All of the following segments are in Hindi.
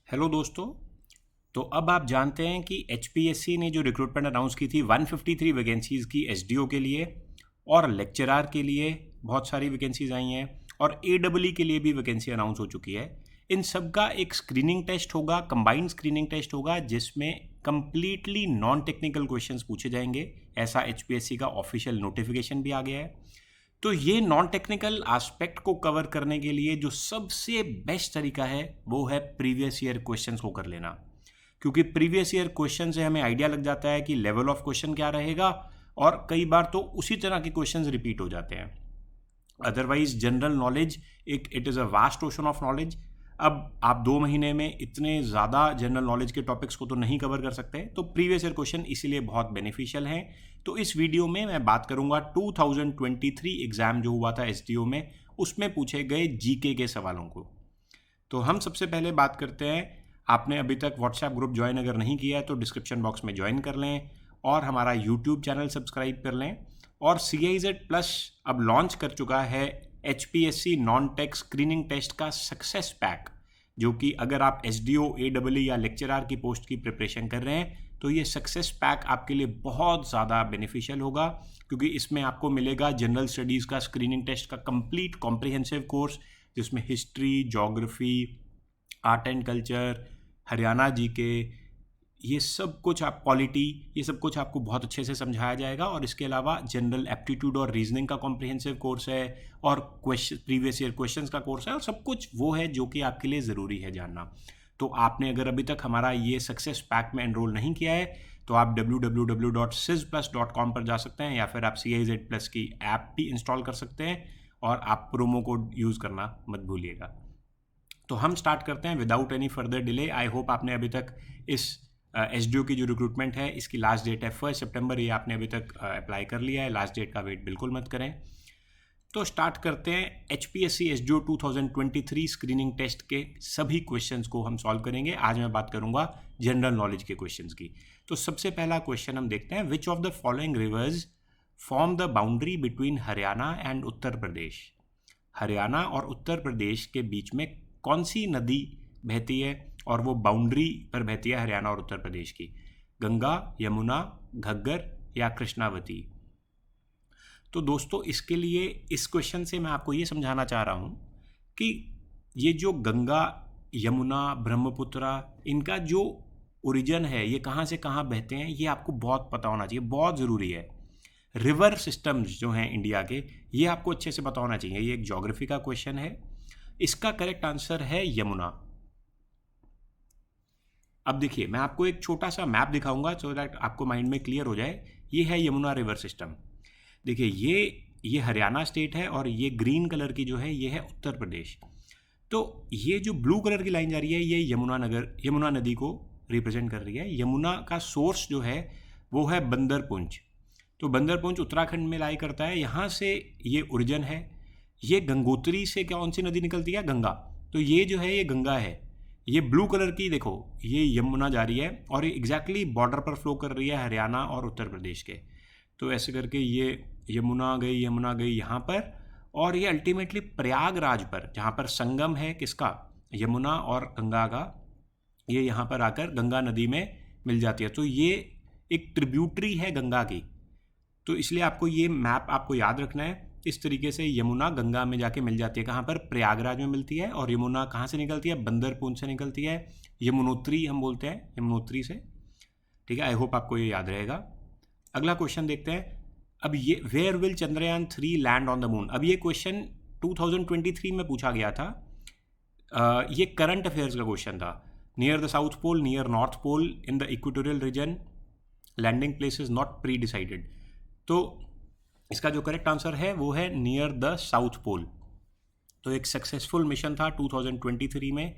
हेलो दोस्तों। तो अब आप जानते हैं कि एचपीएससी ने जो रिक्रूटमेंट अनाउंस की थी 153 वैकेंसीज़ की एसडीओ के लिए और लेक्चरार के लिए बहुत सारी वैकेंसीज आई हैं और एडब्ल्यू के लिए भी वैकेंसी अनाउंस हो चुकी है। इन सब का एक स्क्रीनिंग टेस्ट होगा, कंबाइंड स्क्रीनिंग टेस्ट होगा जिसमें कंप्लीटली नॉन टेक्निकल क्वेश्चंस पूछे जाएंगे। ऐसा एचपीएससी का ऑफिशियल नोटिफिकेशन भी आ गया है। तो ये नॉन टेक्निकल एस्पेक्ट को कवर करने के लिए जो सबसे बेस्ट तरीका है वो है प्रीवियस ईयर क्वेश्चंस को कर लेना, क्योंकि प्रीवियस ईयर क्वेश्चन से हमें आइडिया लग जाता है कि लेवल ऑफ क्वेश्चन क्या रहेगा और कई बार तो उसी तरह के क्वेश्चंस रिपीट हो जाते हैं। Otherwise general knowledge it is a vast ocean of knowledge. अब आप 2 महीने में इतने ज़्यादा जनरल नॉलेज के टॉपिक्स को तो नहीं कवर कर सकते, तो प्रीवियस ईयर क्वेश्चन इसीलिए बहुत बेनिफिशियल हैं। तो इस वीडियो में मैं बात करूंगा 2023 एग्ज़ाम जो हुआ था एसडीओ में, उसमें पूछे गए जीके के सवालों को। तो हम सबसे पहले बात करते हैं, आपने अभी तक व्हाट्सएप ग्रुप ज्वाइन अगर नहीं किया है तो डिस्क्रिप्शन बॉक्स में ज्वाइन कर लें और हमारा यूट्यूब चैनल सब्सक्राइब कर लें। और CIZ+ अब लॉन्च कर चुका है HPSC non tech screening test का सक्सेस पैक, जो कि अगर आप SDO, AEE या लेक्चरर की पोस्ट की प्रिपरेशन कर रहे हैं तो ये सक्सेस पैक आपके लिए बहुत ज़्यादा बेनिफिशियल होगा, क्योंकि इसमें आपको मिलेगा जनरल स्टडीज़ का स्क्रीनिंग टेस्ट का कंप्लीट कॉम्प्रिहेंसिव कोर्स, जिसमें history, geography, art and culture, Haryana GK, ये सब कुछ आप पॉलिटी, ये सब कुछ आपको बहुत अच्छे से समझाया जाएगा। और इसके अलावा जनरल एप्टीट्यूड और रीजनिंग का कॉम्प्रिहेंसिव कोर्स है और प्रीवियस ईयर क्वेश्चंस का कोर्स है, और सब कुछ वो है जो कि आपके लिए ज़रूरी है जानना। तो आपने अगर अभी तक हमारा ये सक्सेस पैक में एनरोल नहीं किया है तो आप www.sizplus.com पर जा सकते हैं, या फिर आप CIZ+ की ऐप भी इंस्टॉल कर सकते हैं और आप प्रोमो कोड यूज़ करना मत भूलिएगा। तो हम स्टार्ट करते हैं without any further delay. I hope आपने अभी तक इस एसडीओ की जो रिक्रूटमेंट है इसकी लास्ट डेट है 1 सितंबर, ये आपने अभी तक अप्लाई कर लिया है, लास्ट डेट का वेट बिल्कुल मत करें। तो स्टार्ट करते हैं HPSC एसडीओ 2023 स्क्रीनिंग टेस्ट के सभी क्वेश्चंस को हम सॉल्व करेंगे। आज मैं बात करूंगा जनरल नॉलेज के क्वेश्चंस की। तो सबसे पहला क्वेश्चन हम देखते हैं, which of the following rivers form the boundary between Haryana and Uttar Pradesh. Haryana और उत्तर प्रदेश के बीच में कौन सी नदी बहती है और वो बाउंड्री पर बहती है हरियाणा और उत्तर प्रदेश की? गंगा, यमुना, घग्गर या कृष्णावती? तो दोस्तों इसके लिए इस क्वेश्चन से मैं आपको ये समझाना चाह रहा हूँ कि ये जो गंगा, यमुना, ब्रह्मपुत्रा, इनका जो ओरिजिन है, ये कहाँ से कहाँ बहते हैं, ये आपको बहुत पता होना चाहिए, बहुत ज़रूरी है। रिवर सिस्टम्स जो हैं इंडिया के, ये आपको अच्छे से पता होना चाहिए। ये एक ज्योग्राफी का क्वेश्चन है। इसका करेक्ट आंसर है यमुना। अब देखिए, मैं आपको एक छोटा सा मैप दिखाऊंगा सो दैट आपको माइंड में क्लियर हो जाए। ये है यमुना रिवर सिस्टम। देखिए, ये हरियाणा स्टेट है और ये ग्रीन कलर की जो है ये है उत्तर प्रदेश। तो ये जो ब्लू कलर की लाइन जा रही है ये यमुना नदी को रिप्रेजेंट कर रही है। यमुना का सोर्स जो है वो है बंदरपुंज। तो बंदरपुंज उत्तराखंड में लाई करता है, यहाँ से ये ओरिजिन है। ये गंगोत्री से कौन सी नदी निकलती है? गंगा। तो ये जो है ये गंगा है। ये ब्लू कलर की देखो, ये यमुना जा रही है और ये एग्जैक्टली बॉर्डर पर फ्लो कर रही है हरियाणा और उत्तर प्रदेश के। तो ऐसे करके ये यमुना गई यहाँ पर, और ये अल्टीमेटली प्रयागराज पर, जहाँ पर संगम है किसका? यमुना और गंगा का, ये यहाँ पर आकर गंगा नदी में मिल जाती है। तो ये एक ट्रिब्यूटरी है गंगा की। तो इसलिए आपको ये मैप आपको याद रखना है। इस तरीके से यमुना गंगा में जाके मिल जाती है। कहाँ पर? प्रयागराज में मिलती है। और यमुना कहाँ से निकलती है? बंदरपुंज से निकलती है। यमुनोत्री हम बोलते हैं, यमुनोत्री से। ठीक है, आई होप आपको ये याद रहेगा। अगला क्वेश्चन देखते हैं। अब ये where will Chandrayaan 3 land on the moon. अब ये क्वेश्चन 2023 में पूछा गया था। ये करंट अफेयर्स का क्वेश्चन था। Near the south pole, near north pole, in the equatorial region, landing place is not pre decided. तो इसका जो करेक्ट आंसर है वो है नियर द साउथ पोल। तो एक सक्सेसफुल मिशन था 2023 में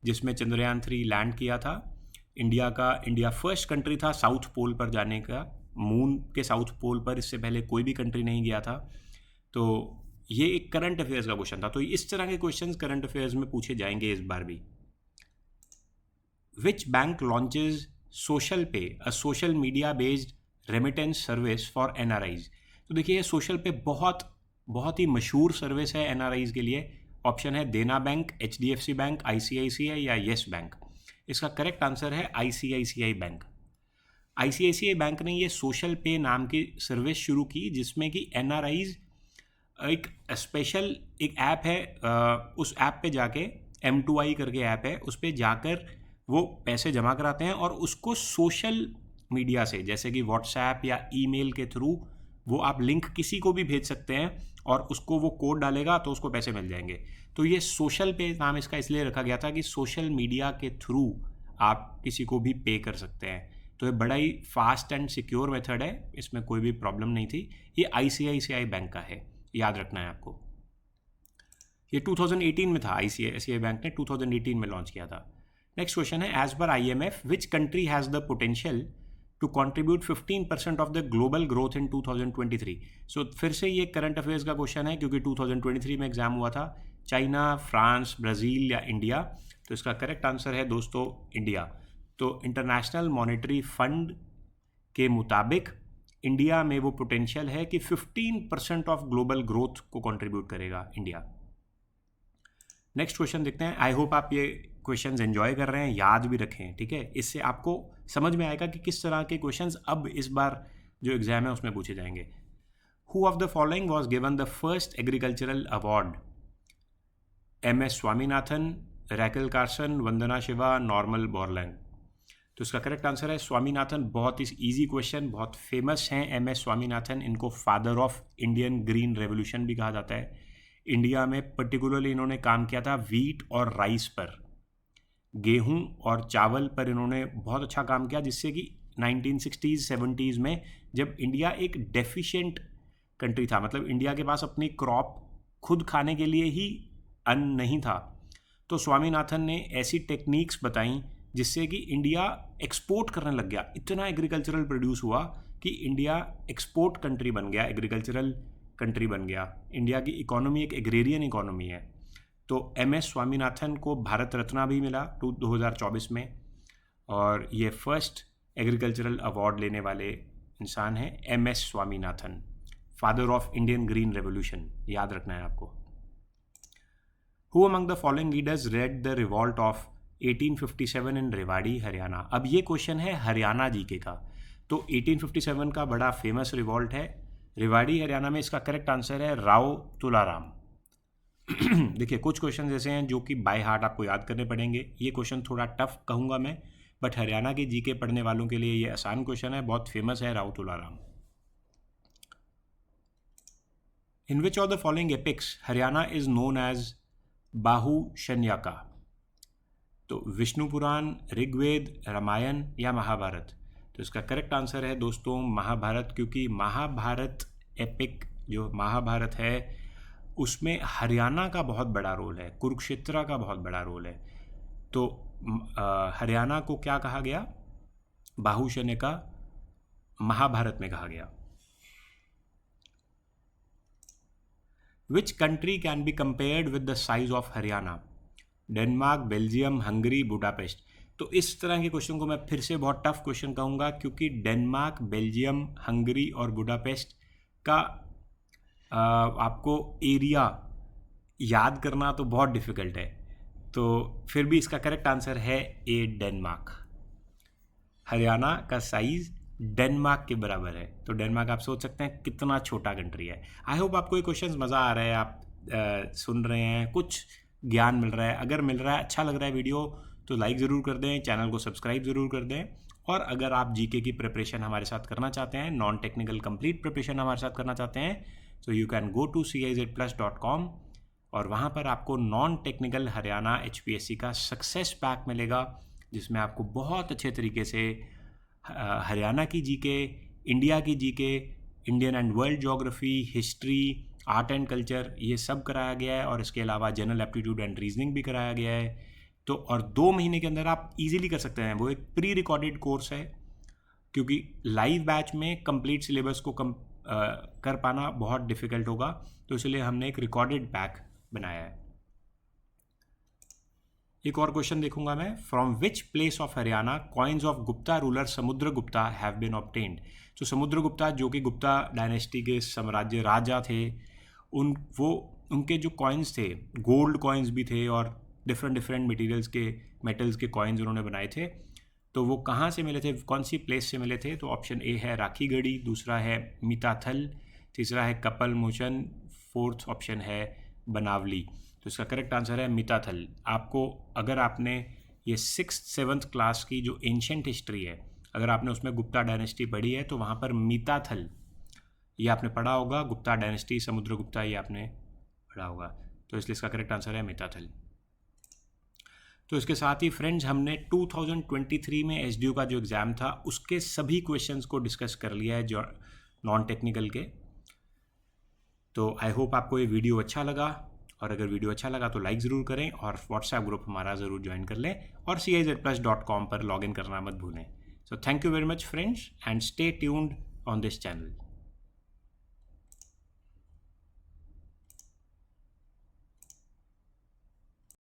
जिसमें चंद्रयान 3 लैंड किया था। इंडिया फर्स्ट कंट्री था साउथ पोल पर जाने का। मून के साउथ पोल पर इससे पहले कोई भी कंट्री नहीं गया था। तो ये एक करंट अफेयर्स का क्वेश्चन था। तो इस तरह के क्वेश्चंस करंट अफेयर्स में पूछे जाएंगे इस बार भी। विच बैंक लॉन्चेज सोशल पे, a social media based remittance service for NRIs। तो देखिए, ये सोशल पे बहुत ही मशहूर सर्विस है NRIs के लिए। ऑप्शन है देना बैंक, HDFC बैंक, ICICI या येस बैंक। इसका करेक्ट आंसर है ICICI बैंक। ICICI बैंक ने ये सोशल पे नाम की सर्विस शुरू की जिसमें कि NRIs एक स्पेशल एक ऐप है, उस ऐप पे जाके M2I करके ऐप है, उस पे जाकर वो पैसे जमा कराते हैं और उसको सोशल मीडिया से जैसे कि व्हाट्सएप या ईमेल के थ्रू वो आप लिंक किसी को भी भेज सकते हैं और उसको वो कोड डालेगा तो उसको पैसे मिल जाएंगे। तो ये सोशल पे नाम इसका इसलिए रखा गया था कि सोशल मीडिया के थ्रू आप किसी को भी पे कर सकते हैं। तो ये बड़ा ही फास्ट एंड सिक्योर मेथड है, इसमें कोई भी प्रॉब्लम नहीं थी। ये ICICI बैंक का है, याद रखना है आपको। ये 2018 में था, ICICI बैंक ने 2018 में लॉन्च किया था। नेक्स्ट क्वेश्चन है, एज पर IMF which country has the potential to contribute 15% of the global growth in 2023। So फिर से ये करंट अफेयर्स का क्वेश्चन है क्योंकि 2023 में एग्जाम हुआ था। चाइना, फ्रांस, ब्राज़ील या इंडिया? तो इसका करेक्ट आंसर है दोस्तों इंडिया। तो इंटरनेशनल मॉनेटरी फंड के मुताबिक इंडिया में वो पोटेंशियल है कि 15% ऑफ ग्लोबल ग्रोथ को कंट्रीब्यूट करेगा इंडिया। नेक्स्ट क्वेश्चन देखते हैं। आई होप आप ये क्वेश्चंस एंजॉय कर रहे हैं, याद भी रखें, ठीक है। इससे आपको समझ में आएगा कि किस तरह के क्वेश्चंस अब इस बार जो एग्जाम है उसमें पूछे जाएंगे। Who of the following was given the first agricultural award? MS Swaminathan, Rachel Carson, Vandana Shiva, Norman Borlaug? तो इसका करेक्ट आंसर है स्वामीनाथन। बहुत ही इजी क्वेश्चन, बहुत फेमस हैं MS स्वामीनाथन। इनको father of Indian green revolution भी कहा जाता है। इंडिया में पर्टिकुलरली इन्होंने काम किया था वीट और राइस पर, गेहूं और चावल पर इन्होंने बहुत अच्छा काम किया, जिससे कि 1960s 70s में जब इंडिया एक डेफिशिएंट कंट्री था, मतलब इंडिया के पास अपनी क्रॉप खुद खाने के लिए ही अन्न नहीं था, तो स्वामीनाथन ने ऐसी टेक्निक्स बताई जिससे कि इंडिया एक्सपोर्ट करने लग गया। इतना एग्रीकल्चरल प्रोड्यूस हुआ कि इंडिया एक्सपोर्ट कंट्री बन गया, एग्रीकल्चरल कंट्री बन गया। इंडिया की इकोनॉमी एक एग्रेरियन इकोनॉमी है। तो MS स्वामीनाथन को भारत रत्न भी मिला 2024 में, और ये फर्स्ट एग्रीकल्चरल अवार्ड लेने वाले इंसान हैं MS Swaminathan, father of Indian green revolution, याद रखना है आपको। Who among the following leaders read the revolt of 1857 इन रेवाड़ी, हरियाणा? अब ये क्वेश्चन है हरियाणा जीके का। तो 1857 का बड़ा फेमस रिवॉल्ट है रेवाड़ी, हरियाणा में। इसका करेक्ट आंसर है राव तुलाराम। देखिए कुछ क्वेश्चन ऐसे हैं जो कि बाय हार्ट आपको याद करने पड़ेंगे। ये क्वेश्चन थोड़ा टफ कहूँगा मैं, बट हरियाणा की जीके पढ़ने वालों के लिए ये आसान क्वेश्चन है, बहुत फेमस है Rao Tularam. In which of the following epics Haryana is known as बाहुशन्याका? तो विष्णु पुराण, ऋग्वेद, रामायण या महाभारत? तो इसका करेक्ट आंसर है दोस्तों महाभारत, क्योंकि महाभारत एपिक जो महाभारत है उसमें हरियाणा का बहुत बड़ा रोल है, कुरुक्षेत्र का बहुत बड़ा रोल है। तो हरियाणा को क्या कहा गया? बाहुशन्य का महाभारत में कहा गया। Which country can be compared with the size of Haryana? Denmark, Belgium, Hungary, Budapest? तो इस तरह के क्वेश्चन को मैं फिर से बहुत टफ क्वेश्चन कहूँगा, क्योंकि डेनमार्क, बेल्जियम, हंगरी और बुडापेस्ट का आपको एरिया याद करना तो बहुत डिफ़िकल्ट है। तो फिर भी इसका करेक्ट आंसर है ए, डेनमार्क। हरियाणा का साइज़ डेनमार्क के बराबर है। तो डेनमार्क आप सोच सकते हैं कितना छोटा कंट्री है। आई होप आपको ये क्वेश्चंस मज़ा आ रहा है, आप सुन रहे हैं, कुछ ज्ञान मिल रहा है। अगर मिल रहा है, अच्छा लग रहा है वीडियो, तो लाइक ज़रूर कर दें, चैनल को सब्सक्राइब ज़रूर कर दें। और अगर आप जीके की प्रिपरेशन हमारे साथ करना चाहते हैं, नॉन टेक्निकल कंप्लीट प्रिपरेशन हमारे साथ करना चाहते हैं, तो you can go to CIZplus.com और वहाँ पर आपको नॉन टेक्निकल हरियाणा HPSC का सक्सेस पैक मिलेगा, जिसमें आपको बहुत अच्छे तरीके से हरियाणा की जीके, इंडिया की GK, Indian and world geography, history, art and culture, ये सब कराया गया है। और इसके अलावा जनरल एप्टीट्यूड एंड रीजनिंग भी कराया गया है। तो और 2 महीने के अंदर आप इजीली कर सकते हैं। वो एक प्री रिकॉर्डेड कोर्स है, क्योंकि लाइव बैच में कंप्लीट सिलेबस को कर पाना बहुत डिफ़िकल्ट होगा, तो इसलिए हमने एक रिकॉर्डेड पैक बनाया है। एक और क्वेश्चन देखूंगा मैं। From which place of Haryana coins of Gupta ruler Samudragupta have been obtained? तो समुद्रगुप्ता जो कि गुप्ता डायनेस्टी के साम्राज्य राजा थे, उनके जो कॉइन्स थे, गोल्ड कॉइन्स भी थे और डिफरेंट डिफरेंट मेटल्स के कॉइन्स उन्होंने बनाए थे। तो वो कहाँ से मिले थे, कौन सी प्लेस से मिले थे? तो ऑप्शन ए है राखीगढ़ी, दूसरा है मिताथल, तीसरा है कपल मोचन, फोर्थ ऑप्शन है बनावली। तो इसका करेक्ट आंसर है मिताथल। आपको अगर आपने ये 6th-7th क्लास की जो एंशेंट हिस्ट्री है, अगर आपने उसमें गुप्ता डायनेस्टी पढ़ी है तो वहाँ पर मिताथल ये आपने पढ़ा होगा, गुप्ता डायनेस्टी, समुद्रगुप्ता, ये आपने पढ़ा होगा। तो इसलिए इसका करेक्ट आंसर है मिताथल। तो इसके साथ ही फ्रेंड्स हमने 2023 में एसडीओ का जो एग्ज़ाम था उसके सभी क्वेश्चंस को डिस्कस कर लिया है जो नॉन टेक्निकल के। तो आई होप आपको ये वीडियो अच्छा लगा, और अगर वीडियो अच्छा लगा तो लाइक ज़रूर करें और व्हाट्सएप ग्रुप हमारा ज़रूर ज्वाइन कर लें, और CIZplus.com पर लॉगिन करना मत भूलें। So thank you very much friends, and stay tuned on this channel.